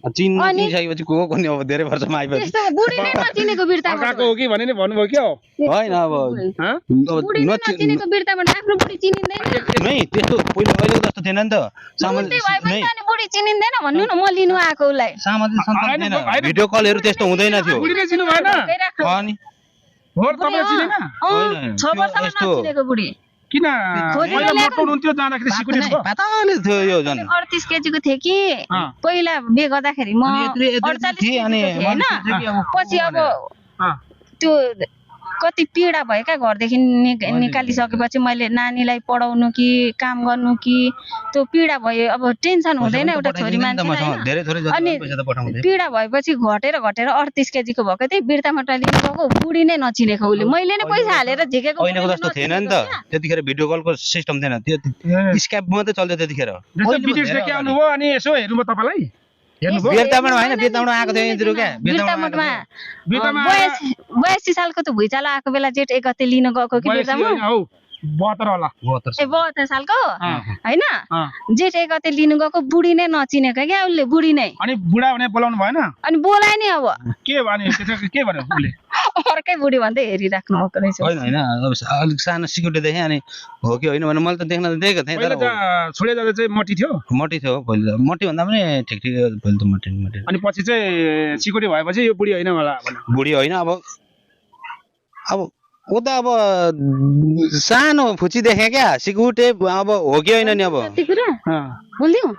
चिनिसकेपछि को नि अब धेरै वर्षमा आइपछि त्यस्तो बुढी नै नचिनेको बिर्तामा अर्काको हो कि भने नि भन्नुभयो क्या हो होइन अब बुढी नै नचिनेको बिर्ताबाट आफ्नो बुढी चिनिँदैन नै त्यस्तो पहिला अहिलेको जस्तो थिएन नि त सामाजिक बुढी चिनिँदैन भन्नु न म लिनु आएको उसलाई सामाजिक सञ्जाल थिएन भिडियो कलहरू त्यस्तो हुँदैन थियो बुढीले चिन्नु भएन अनि हो तपाईँ चिनेन 6 वर्षमा नचिनेको बुढी किन पहिला मोटो हुनुहुन्थ्यो जाँदाखेरि सिकुटी पाताले थियो यो झन् 38 केजीको थिए कि पहिला बे गर्दाखेरि म 48 थिए हैन पछि अब त्यो कति पीडा भयो क्या घरदेखि निकालिसकेपछि मैले नानीलाई पढाउनु कि काम गर्नु कि त्यो पीडा भयो अब टेन्सन हुँदैन एउटा छोरी मान्छे अनि पीडा भएपछि घटेर 38 केजीको भएको थिएँ बिर्तामा लिनु गएको बुढी नै नचिनेको उसले मैले नै पैसा हालेर झिकेको पहिलाको जस्तो थिएन नि त त्यतिखेर भिडियो कलको सिस्टम थिएन त्यो स्क्याप मात्रै चल्थ्यो त्यतिखेर विदेश देखि आउनुभयो अनि यसो हेर्नु भयो तपाईलाई बेलतामा हैन बेलतामा आएको थियो यिनीहरु के बेलतामा 82 सालको त भुइँचालो आएको बेला जेठ 1 गते लिन गएको कि बेलतामा 72 होला 72 सालको हैन जेठ 1 गते लिन गएको बुढी नै नचिनेको क्या उसले बुढी नै अनि बुढा भने बोलाउनु भएन अनि बोलाए नि अब के भने के भन्यो उसले अर्कै बुढी भन्दै हेरिराख्नु भएको रहेछ हैन हैन अलिक सानो सिक्युरिटी देखे अनि हो कि होइन भने मैले त देख्न देखेको थिएँ तर छोडे जाँदा चाहिँ मटी थियो पहिला मटी भन्दा पनि ठिक पहिला त मटी अनि पछि चाहिँ सिक्युरिटी भएपछि यो बुढी होइन होला बुढी होइन अब ओ त अब सानो फुची देखे क्या सिक्युरिटी अब हो कि होइन नि अब बोल्दिउ